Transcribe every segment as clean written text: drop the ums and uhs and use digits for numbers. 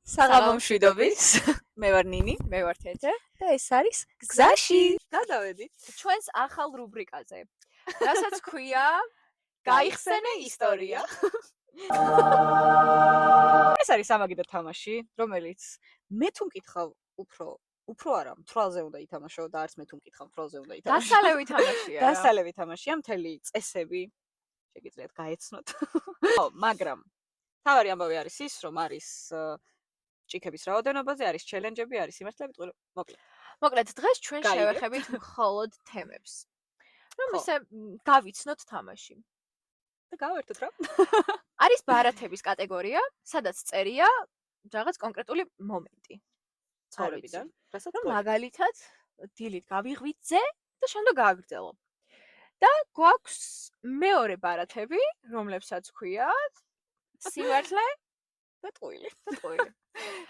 საღამო მშვიდობის. მე ვარ ნინი, მე ვარ თეთე და ეს არის გზაში. გადავედით ჩვენს ახალ რუბრიკაზე, რასაც ქვია გაიხსენე ისტორია. ეს არის სამაგიდო თამაში, რომელიც მე თუ მკითხავ უფრო არა, მთვრალზე უნდა ითამაშო და არც მე თუ მკითხავ მთვრალზე უნდა ითამაშო. დასალევი თამაშია. დასალევი თამაშია, მთელი წესები შეგიძლიათ გაეცნოთ. მაგრამ თავარი ამბავი არის ის, რომ არის ჭიქების რაოდენობაზე, არის ჩელენჯები, არის სიმართლე, მოკლედ დღეს ჩვენ შევეხებით მხოლოდ თემებს. რომ ისე გავიცნოთ თამაში. და გავერთოთ რა. არის ბარათების კატეგორია, სადაც წერია რაღაც კონკრეტული მომენტი ცხოვრებიდან, რასაც რომ მაგალითად დილით გავიღვიძე და შემდეგ გააგრძელო. და გვაქვს მეორე ბარათები, რომლებსაც ქვია სიმართლე და ტყუილი.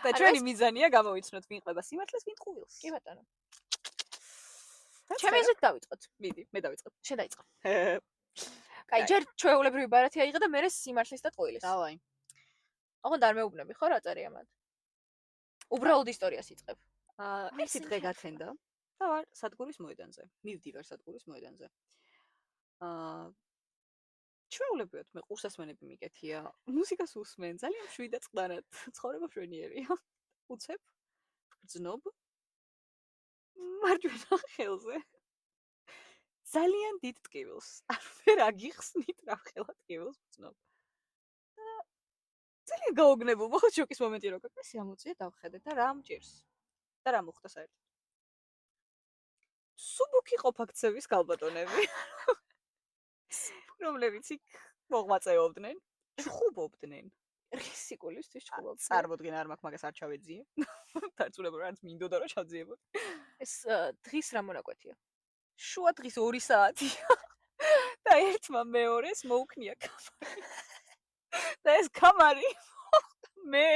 და ჩვენი მიზანია გამოვიცნოთ ვინ ყובה სიმართლეს, ვინ ტყუილს. კი ბატონო. ჩემი აზრით დავიწყოთ. მიდი, მე დავიწყებ. შენ დაიწყო. კაი, ჯერ ჩვეულებრივი ბარათი აიღე და მერე სიმართლის და ტყუილის. დავაი. ოღონდ არ მეუბნები ხო რა წერია მათ? უბრალოდ ისტორიას იწყებ. ერთი დღე გათენდა და ვარ სადგურის მოედანზე. მივდივარ სადგურის მოედანზე. ჩვეულებრივად მე ყურსასმენები მიკეთია, მუსიკას უსმენ, ძალიან მშვიდ და წყდარად, ცხოვრება მშვენიერია. უცებ, გრძნობ, მარჯვენა ხელზე. ძალიან დიდ ტკივილს. არ ვერ აგიხსნით რა ხელა ტკივილს ვწნობ. ძალიან გაოგნებულ, მოხდა შოკის მომენტი რო გაქვს, ამოწია დავხედე და რა მჭირს. და რა მოხდა საერთოდ. სუბუქი ყოფაქცევის გალბატონები. რომლებიც იქ მოღვაწეობდნენ, ჩხუბობდნენ. რისიკულისთვის ჩხუბობდნენ. წარმოდგენ არ მაქვს მაგას არ ჩავეძიე. დარწმუნებული რაც მინდოდა რომ ჩავძიებოდ. ეს დღის რა მონაკვეთია? შუა დღის 2 საათია. და ერთმა მეორეს მოუქნია კამარი. და ეს კამარი მე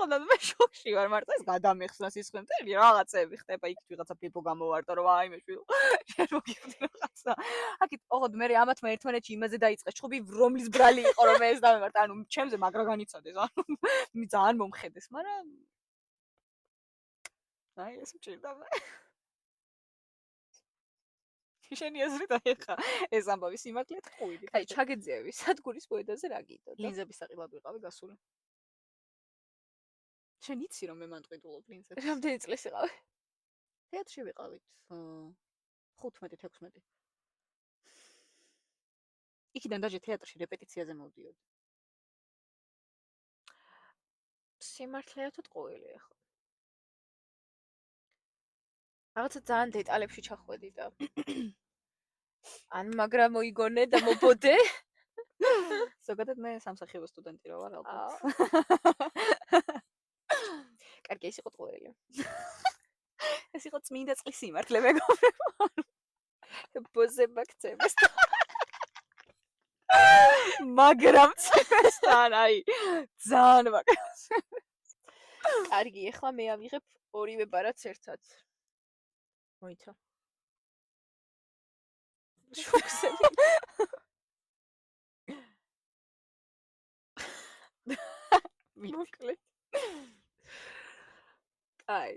მე შოქში ვარ, მარტო ეს გადამეხსნა სისხლემდელი რაღაცები ხდება, იქ ვიღაცა პიპო გამოვარდა, რომ აი მე შვილო, შენ მოგიხდი რაღაცა. აკით, ოღონდ მე ამათმა ერთმანეთში იმაზე დაიწყეს ჩხუბი, რომლის ბრალი იყო, რომ მე ეს დავემართ, ანუ ჩემზე მაგრა განიცოდეს, ანუ მე ძალიან მომხედეს, მაგრამ აი ეს მჭირდა მე. შენი აზრით ახლა ეს ამბავი სიმართლე ტყუილი. კაი, ჩაგეძიები, სადგურის მოედანზე რა გიდო? ლინზების საყიდად ვიყავი გასული. შენ იცი რომ მე მან ტყიდულობ ლინზებს. რამდენი წლის იყავი? თეატრში ვიყავით 15-16. იქიდან დაჟე თეატრში რეპეტიციაზე მოვდიოდი. სიმართლეა თუ ტყუილი ახლა? რაღაცა ძალიან დეტალებში ჩახვედი და ან მაგრა მოიგონე და მობოდე. ზოგადად მე სამსახიობო სტუდენტი რო ვარ ალბათ. კარგი, ეს იყო ტყუილი. ეს იყო წმინდა წყლის სიმართლე მეგობრებო. ბოზე ბაქცევას. მაგრამ წესთან აი ძალიან მაგას. კარგი, ახლა მე ავიღებ ორივე ბარათს ერთად. მოიცა. შოქსები. მოკლედ. აი.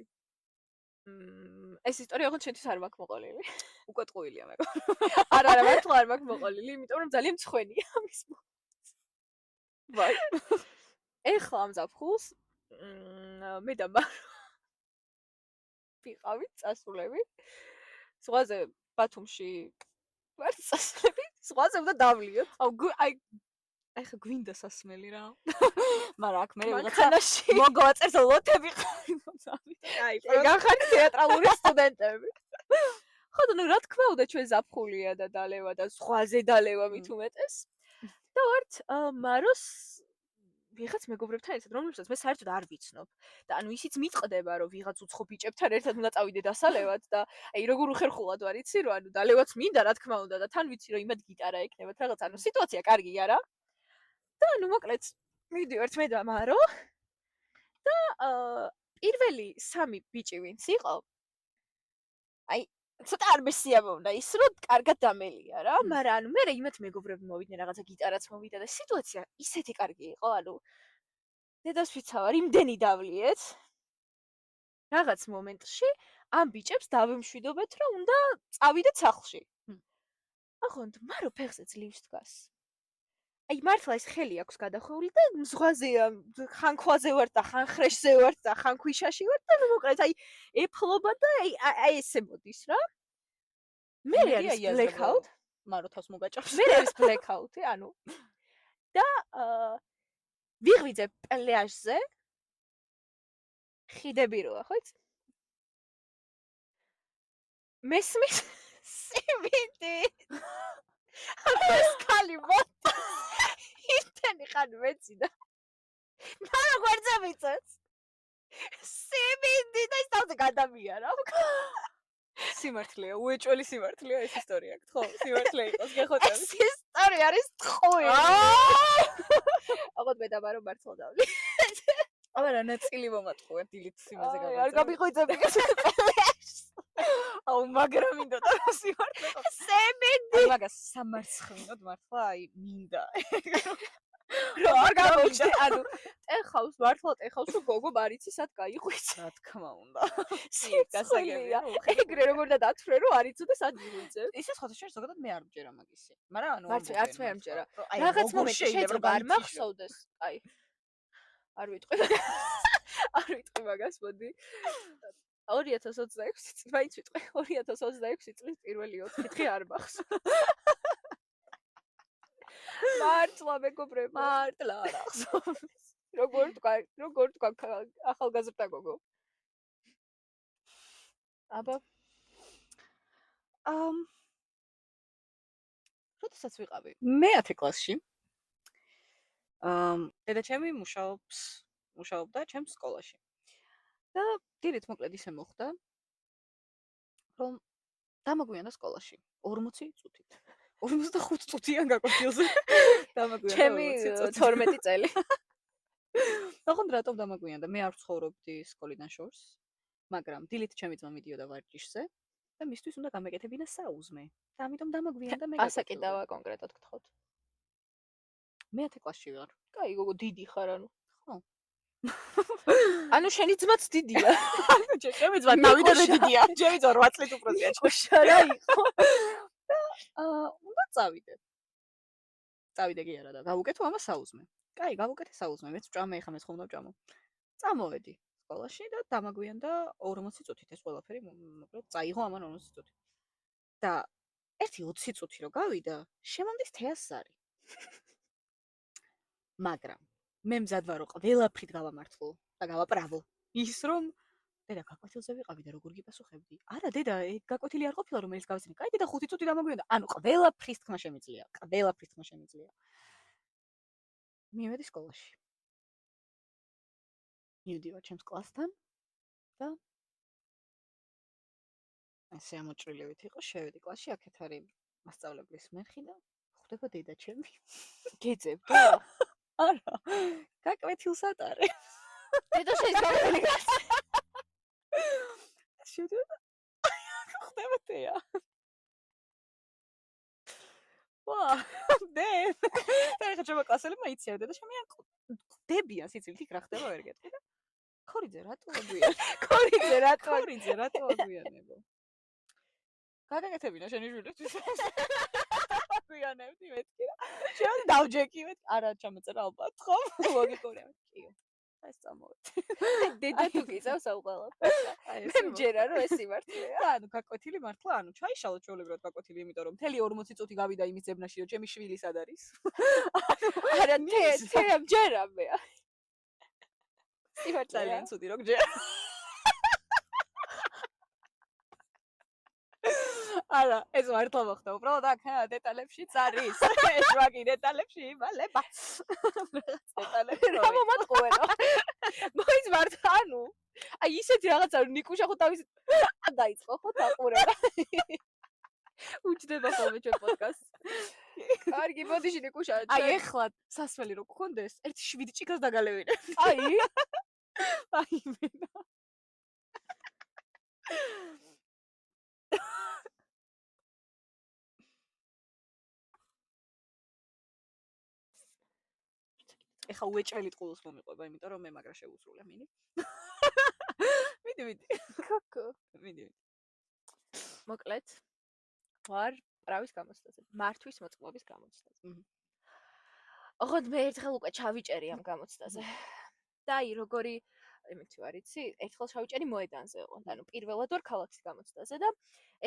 ეს ისტორია ოღონდ შენთვის არ მაქვს მოყოლილი. უკვე ტყუილია მე. არა, მართლა არ მაქვს მოყოლილი, იმიტომ რომ ძალიან მცხენია ამის. ვაი. ეხლა ამ ზაფხულს მე და ვიყავით წასულები. ზღვაზე ბათუმში ვარ წასულები, ზღვაზე უნდა დავლიოთ. აი ეხა გვინდა სასმელი რა. მაგრამ აქ მე ვიღაცა მანქანაში მოგვაწერს ლოთები ხარ. აი, გახართ თეატრალური სტუდენტები. ხო და ნუ რა თქმა უნდა ჩვენ ზაფხულია და დალევა და ზღვაზე დალევა მით უმეტეს. და ვართ მაროს ვიღაც მეგობრებთან ერთად, რომლებსაც მე საერთოდ არ ვიცნობ. და ანუ ისიც მიტყდება, რომ ვიღაც უცხო ბიჭებთან ერთად უნდა წავიდე დასალევად და აი როგორ უხერხულად ვარ იცი, რომ ანუ დალევაც მინდა რა თქმა უნდა და თან ვიცი რომ იმად გიტარა ეკნებათ რაღაც, ანუ სიტუაცია კარგია რა. და ანუ მოკლედ მივდივართ მე და მარო და პირველი 3 ბიჭი ვინც იყო აი ცოტა არ მესიამოვნა ის რომ კარგად დამელია რა, მაგრამ ანუ მე იმათ მეგობრები მოვიდნენ რაღაცა გიტარაც მოვიდა და სიტუაცია ისეთი კარგი იყო, ანუ დედას ვიცავარ, იმდენი დავლიეთ. რაღაც მომენტში ამ ბიჭებს დავემშვიდობეთ, რომ უნდა წავიდეთ სახლში. ახონდ, მარო ფეხზე ძლივს დგას. აი მართლა ეს ხელი აქვს გადახვეული და მზღვაზეა, ხან ქვაზე ვარ და ხან ხრეშზე ვარ და ხან ქვიშაში ვარ და მოკლედ აი ეფლობა და აი ესე მოდის რა. მე არის blackout, მარო თავს მოგაჭავს. მე არის blackout-ი, ანუ და ვიღვიძე პლაჟზე ხიდები როა, ხო იცი? მესმის სიმინდი. ეს ხალი მოდი. იტენი ხან მეცი და მარო გვერდზე მიწეს. სიმინდი და ის თავზე გადამიარა. სიმართლეა, უეჭველი სიმართლეა ეს ისტორია, ხო? სიმართლე იყოს, გეხოწები. ეს ისტორია არის ტყუილი. აღოდ მე დამარო მართლა დავლი. აბა რა ნაწილი მომატყუე დილით სიმაზე გავაწერე. არ გამიყვიძები ეს. აუ მაგრამ მინდა და სიმართლე. სიმინდი. მაგას სამარცხნოდ მართლა აი მინდა. არ გამოჩნდა, ანუ ტეხავს, მართლა ტეხავს, რომ გოგო მარიცი სად გაიყვიცა. რა თქმა უნდა. გასაგებია. ეგრე როგორ და დათვრე რომ არ იცოდა სად მიღვიძე. ისე ხოთა შენ ზოგადად მე არ მჯერა მაგისი. მაგრამ ანუ არც მე არ მჯერა. რაღაც მომენტში შეიძლება არ მახსოვდეს. აი. არ ვიტყვი. არ ვიტყვი მაგას, მოდი. 2026 წლის, მაინც ვიტყვი. 2026 წლის პირველი 4 დღე არ მახსოვს. მართლა მეგობრებო. მართლა არ ახსოვს. როგორ თქვა ახალგაზრდა გოგო. აბა როდესაც ვიყავი მე 10 კლასში დედაჩემი მუშაობდა ჩემს სკოლაში და დილით მოკლედ ისე მოხდა რომ დამაგვიანდა სკოლაში 40 წუთით 45 წუთიან გაკვეთილზე დამაგვიანდა ჩემი 12 წელი ოღონდ რატომ დამაგვიანდა მე არ ვცხოვრობდი სკოლიდან შორს მაგრამ დილით ჩემი ძმა მიდიოდა ვარჯიშზე და მისთვის უნდა გამეკეთებინა საუზმე და ამიტომ დამაგვიანდა მე ასაკიდავა კონკრეტად გთხოვთ მე 10 კლასში ვარ კაი გოგო დიდი ხარ ანუ ხო ანუ შენი ძმაც დიდია ჩემი ძმა თავიდან დიდია ჩემი ძმა 8 წლით უფროსია შარა იყო უნდა წავიდე კი არა და გავუკეთო ამას საუზმე კაი გავუკეთე საუზმე მეც ვჭამე ეხა მეც ხომ დავჭამო წამოვედი სკოლაში და დამაგვიანდა 40 წუთით ეს ყველაფერი მოკლედ წაიღო ამან 40 წუთი და ერთი 20 წუთი რო გავიდა შემომდის თეასარი მაგრამ მე მზად ვარო ყველაფრით გავამართლო და გავაправო ის რომ დედა გაკვეთილზე ვიყავი და როგორ გიპასუხებდი არა დედა გაკვეთილი არ ყოფილა რომელიც გავიცინე კაი დედა 5 წუთი დამაგვიანდა ანუ ყველაფრის თქმა შემიძლია მივედი სკოლაში მივდივარ ჩემს კლასთან და ესე ამოჭრილებით იყო შევედი კლასში აქეთ არის მასწავლებლის მერხი და ხვდება დედა ჩემი გეძებდა არა გაკვეთილს ატარე დედა შეიძლება გაველი შედიოდა ხვდება დეა ვა დე და ეხა ჩემო კლასელებმა იციან დედა შემიან დებიან სიცილით იქ რა ხდება ვერ გეტყვი და ქორიძე რატო აგვიანებო გაგაკეთებინა შენი ჟურნალისტის აგვიანებდი მეთქი და შენ დავჯექი მეთქი არა ჩამოწერა ალბათ ხო ლოგიკური კიო ეს წამოვედი დედა თუ გიწევს აუ ყველაფერს მე მჯერა რომ ეს იმართლეა და ანუ გაკვეთილი მართლა ანუ ჩაიშალო ჩვეულებრივად გაკვეთილი იმიტომ რომ მთელი 40 წუთი გავიდა იმის ძებნაში რომ ჩემი შვილი სად არის არა თე მჯერა მე ძალიან ცუდი რო გჯერა არა ეს მართლა მოხდა უბრალოდ აქ დეტალებშიც არის ეს ვაგი დეტალებში იმალება დეტალები რა მომატყუერო მოიც მართლა ანუ აი ისეთი რაღაცა ნიკუშა ხო თავის დაიწყო ხო დაყურება უჩდება ხოლმე ჩვენ პოდკასტს კარგი მოდიში ნიკუშა აი ეხლა სასველი რო გქონდეს ერთი 7 ჭიქას დაგალევინე აი მენა ეხა უეჭველი ტყუილს მომიყვება, იმიტომ რომ მე მაგრა შევუსრულე, მინი. მიდი. ქოკო. მიდი. მოკლედ ვარ პრავის გამოცდაზე, მართვის მოწყობის გამოცდაზე. ოღონდ მე ერთხელ უკვე ჩავიჭერი ამ გამოცდაზე. და აი როგორი იმითი ვარ იცი, ერთხელ ჩავიჭერი მოედანზე ოღონდ, ანუ პირველად ვარ ქალაქის გამოცდაზე და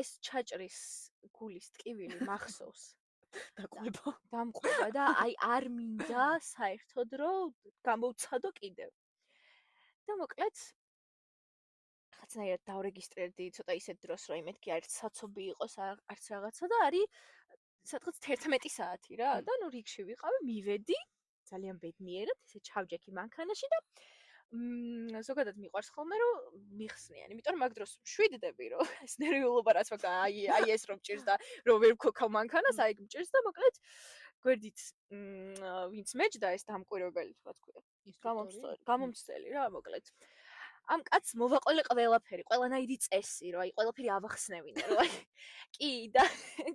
ეს ჩაჭრის გულის ტკივილი მახსოვს. დამყვება და აი არ მინდა საერთოდ რომ გამოვცადო კიდევ. და მოკლედ რაღაცნაირად დავრეგისტრირდი ცოტა ისეთ დროს რომ მეთქი არც საცობი იყოს არც რაღაცა და არის სადღაც 11 საათი რა და ნუ რიგში ვიყავი, მივედი ძალიან ბედნიერად ესე ჩავჯექი მანქანაში და ზოგადად მიყვარს ხოლმე რომ მიხსნიან, იმიტომ რომ მაგ დროს შვიდდები რომ ეს ნერვიულობა რაც მაგ აი ეს რომ ჭირს და რომ ვერ ვქოქავ მანქანას, აი გჭირს და მოკლედ გვერდით ვინც მეჯდა ეს დამკვირვებელი თქვა გამომცდელი რა მოკლედ ამ კაცს მოვაყოლე ყველაფერი, ყველანაირი წესი, რომ აი ყველაფერი ავახსნევინე, რომ აი კი და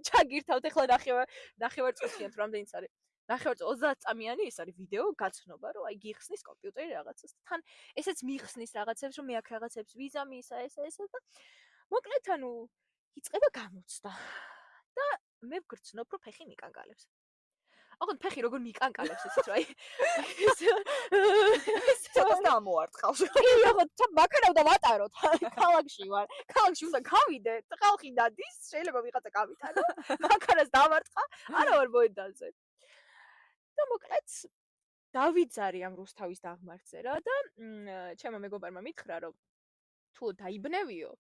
ჩაგირთავთ ახლა ნახევარწუთიან თუ რამდენიც არის. ნახევარწუთი 30 წამიანი ის არის ვიდეო გაცნობა, რომ აი გიხსნის კომპიუტერი რაღაცას. თან ესეც მიხსნის რაღაცებს, რომ მე აქ რაღაცებს ვიზამი ესა და მოკლედ ანუ იწყება გამოცდა. და მე ვგრძნობ, რომ ფეხი მიკანკალებს. ოღონდ ფეხი როგორ მიკანკალებს ისიც რა აი ცოტას დამოარტყავს. კი, ოღონდ მაქარავ და ვატაროთ. ქალაქში ვარ. ქალაქში უნდა გავიდე. ხალხი დადის, შეიძლება ვიღაცა გავიტანო. მაქარას დავარტყა, არა ვარ მოედანზე. და მოკლედ დავიძარი ამ რუსთავის დაღმართზე რა და ჩემო მეგობარმა მითხრა რომ თუ დაიბნევიო,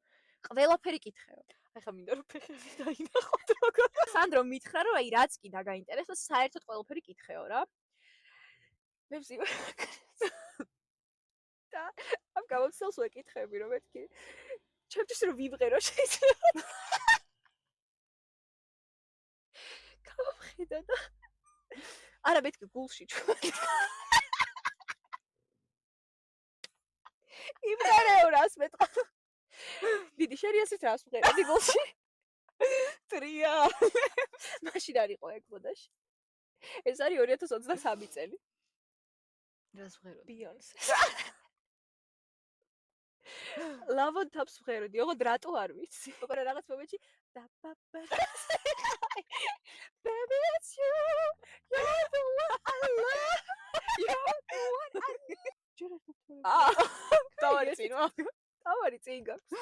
ყველაფერი კითხეო. ეხა მინდა რომ ფეხები დაინახოთ როგორ. სანდრო მითხრა რომ აი რაც კი დაგაინტერესოს, საერთოდ ყველაფერი კითხეო რა. მე ვზივარ. და ამ გამოცდას ვეკითხები რომ მეთქი. ჩემთვის რომ ვიმღერო შეიძლება. გავხედა და არა მეთქი გულში ჩვენ. იმღერეო რას მეტყვა. დიდი შერიასით რას ვღერები გულში? ტრია. მაშინ არ იყო ეგ მოდაში. ეს არის 2023 წელი. რას ვღეროდი? ბიონსე. ლავონ თავს ვღეროდი, ოღონდ რატო არ ვიცი. მაგრამ რაღაც მომენტში Baby it's you. You're the one I love. You're the one I need. დავარი წინ ვარ. დავარი წინ გაქვს.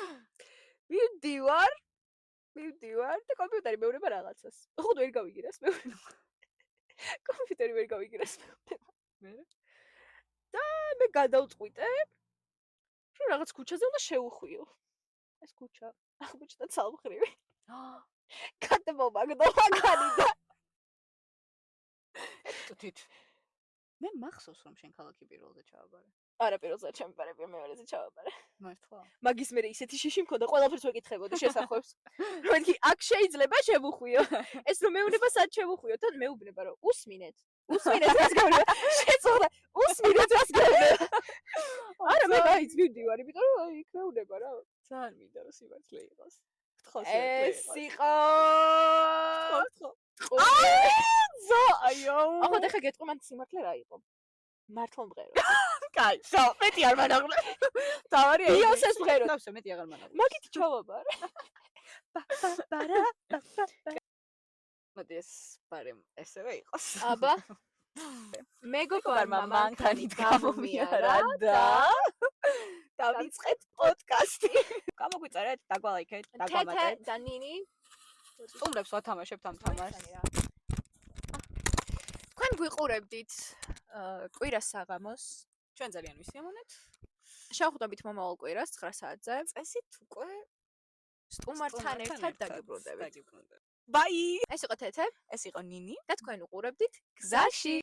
მივდივარ და კომპიუტერი მეუბნება რაღაცას. ხოდ ვერ გავიგირას მეუბნება. კომპიუტერი ვერ გავიგირას მეუბნება. და მე გადავწყვიტე რომ რაღაც ქუჩაზე უნდა შევუხვიო. ეს ქუჩა აღმოჩნდა ცალმხრივი. კატებო მაგდო მაგარი და თვით. მე მახსოვს რომ შენ ქალაქი პირველზე ჩავაბარე. არა პირველზე ჩემპარები მეორეზე ჩავაბარე. მართლა. მაგის მე ისეთი შიში მქონდა, ყველაფერს ვეკითხებოდი შესახვევს. რომ მეთქი აქ შეიძლება შევუხვიო. ეს რომ მეუბნება სად შევუხვიო? თან მეუბნება რომ უსმინეთ. უსმინეთ რას გეუბნება? შეწოხდა. უსმინეთ რას გეუბნება? არა მე გაიც მივდივარ, იმიტომ რომ აი იქ მეუბნება რა. ძალიან მინდა რომ სიმართლე იყოს. ეს იყო ზო აიო. ახლა ხა გეტყვი მან სიმართლე რა იყო? მართლა მღერო. კაი, შო, მეტი არ მანაღლე. დავარი ბიონსეს მღერო. დავსო მეტი აღარ მანაღლე. მაგით ჩავაბარე. ბარა. მოდი ეს ბარემ ესევე იყოს. აბა. მეგობარმა მანქანით გამომიარა და დავიწყეთ პოდკასტი. გამოგვიწერეთ, დაგვალაიქეთ, დაგვამატეთ. და ნინი სტუმრებს ვათამაშებთ ამ თამაშს. თქვენ გვიყურებდით კვირას საღამოს. ჩვენ ძალიან ვისიამოვნეთ. შევხვდებით მომავალ კვირას 9 საათზე. წესით უკვე სტუმართან ერთად დაგიბრუნდებით. ბაი! ეს იყო თეთე ეს იყო ნინი და თქვენ უყურებდით გზაში.